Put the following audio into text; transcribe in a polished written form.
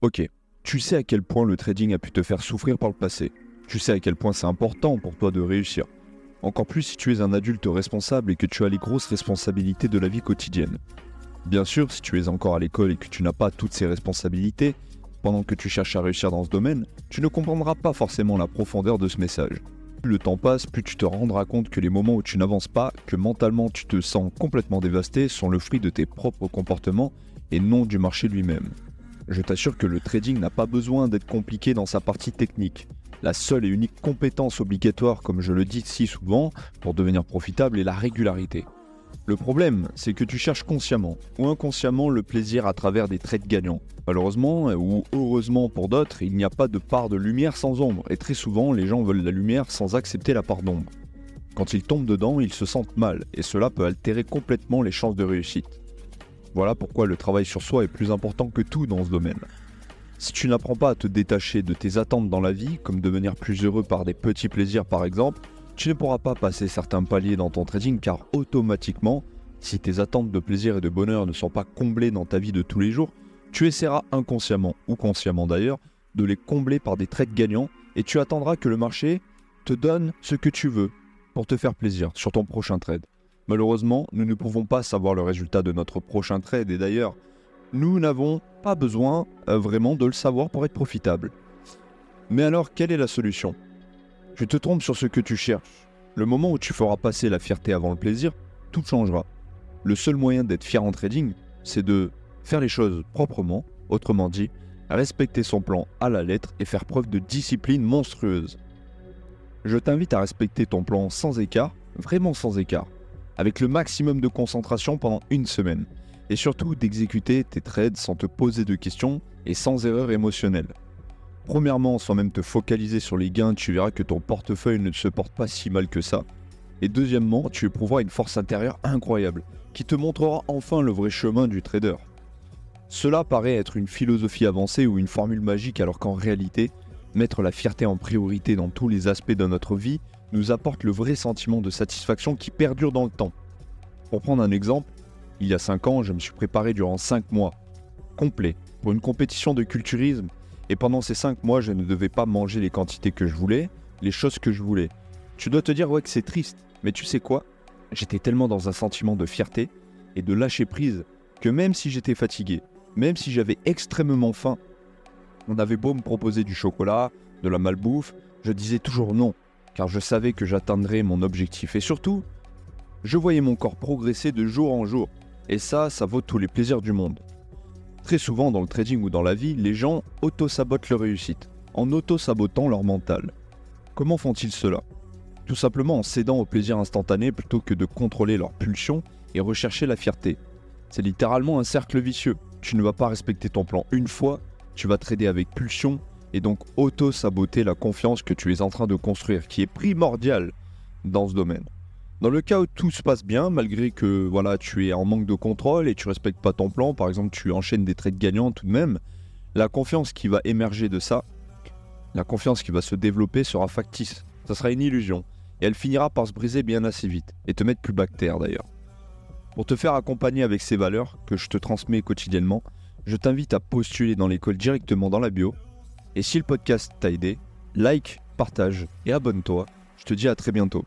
Ok, tu sais à quel point le trading a pu te faire souffrir par le passé. Tu sais à quel point c'est important pour toi de réussir. Encore plus si tu es un adulte responsable et que tu as les grosses responsabilités de la vie quotidienne. Bien sûr, si tu es encore à l'école et que tu n'as pas toutes ces responsabilités, pendant que tu cherches à réussir dans ce domaine, tu ne comprendras pas forcément la profondeur de ce message. Plus le temps passe, plus tu te rendras compte que les moments où tu n'avances pas, que mentalement tu te sens complètement dévasté, sont le fruit de tes propres comportements et non du marché lui-même. Je t'assure que le trading n'a pas besoin d'être compliqué dans sa partie technique. La seule et unique compétence obligatoire, comme je le dis si souvent, pour devenir profitable est la régularité. Le problème, c'est que tu cherches consciemment ou inconsciemment le plaisir à travers des trades gagnants. Malheureusement, ou heureusement pour d'autres, il n'y a pas de part de lumière sans ombre, et très souvent, les gens veulent la lumière sans accepter la part d'ombre. Quand ils tombent dedans, ils se sentent mal, et cela peut altérer complètement les chances de réussite. Voilà pourquoi le travail sur soi est plus important que tout dans ce domaine. Si tu n'apprends pas à te détacher de tes attentes dans la vie, comme devenir plus heureux par des petits plaisirs par exemple, tu ne pourras pas passer certains paliers dans ton trading car automatiquement, si tes attentes de plaisir et de bonheur ne sont pas comblées dans ta vie de tous les jours, tu essaieras inconsciemment ou consciemment d'ailleurs de les combler par des trades gagnants et tu attendras que le marché te donne ce que tu veux pour te faire plaisir sur ton prochain trade. Malheureusement, nous ne pouvons pas savoir le résultat de notre prochain trade et d'ailleurs, nous n'avons pas besoin vraiment de le savoir pour être profitable. Mais alors, quelle est la solution ? Tu te trompes sur ce que tu cherches. Le moment où tu feras passer la fierté avant le plaisir, tout changera. Le seul moyen d'être fier en trading, c'est de faire les choses proprement, autrement dit, respecter son plan à la lettre et faire preuve de discipline monstrueuse. Je t'invite à respecter ton plan sans écart, vraiment sans écart, avec le maximum de concentration pendant une semaine. Et surtout d'exécuter tes trades sans te poser de questions et sans erreur émotionnelle. Premièrement, sans même te focaliser sur les gains, tu verras que ton portefeuille ne se porte pas si mal que ça. Et deuxièmement, tu éprouveras une force intérieure incroyable, qui te montrera enfin le vrai chemin du trader. Cela paraît être une philosophie avancée ou une formule magique alors qu'en réalité, mettre la fierté en priorité dans tous les aspects de notre vie nous apporte le vrai sentiment de satisfaction qui perdure dans le temps. Pour prendre un exemple, il y a 5 ans, je me suis préparé durant 5 mois, complets, pour une compétition de culturisme. Et pendant ces 5 mois, je ne devais pas manger les quantités que je voulais, les choses que je voulais. Tu dois te dire que c'est triste, mais tu sais quoi ? J'étais tellement dans un sentiment de fierté et de lâcher prise que même si j'étais fatigué, même si j'avais extrêmement faim, on avait beau me proposer du chocolat, de la malbouffe, je disais toujours non, car je savais que j'atteindrais mon objectif. Et surtout, je voyais mon corps progresser de jour en jour. Et ça vaut tous les plaisirs du monde. Très souvent dans le trading ou dans la vie, les gens auto-sabotent leur réussite, en auto-sabotant leur mental. Comment font-ils cela ? Tout simplement en cédant au plaisir instantané plutôt que de contrôler leurs pulsions et rechercher la fierté. C'est littéralement un cercle vicieux. Tu ne vas pas respecter ton plan une fois, tu vas trader avec pulsion et donc auto-saboter la confiance que tu es en train de construire, qui est primordiale dans ce domaine. Dans le cas où tout se passe bien, malgré que tu es en manque de contrôle et tu respectes pas ton plan, par exemple tu enchaînes des trades gagnants tout de même, la confiance qui va émerger de ça, la confiance qui va se développer sera factice. Ça sera une illusion. Et elle finira par se briser bien assez vite, et te mettre plus bactère d'ailleurs. Pour te faire accompagner avec ces valeurs que je te transmets quotidiennement, je t'invite à postuler dans l'école directement dans la bio. Et si le podcast t'a aidé, like, partage et abonne-toi. Je te dis à très bientôt.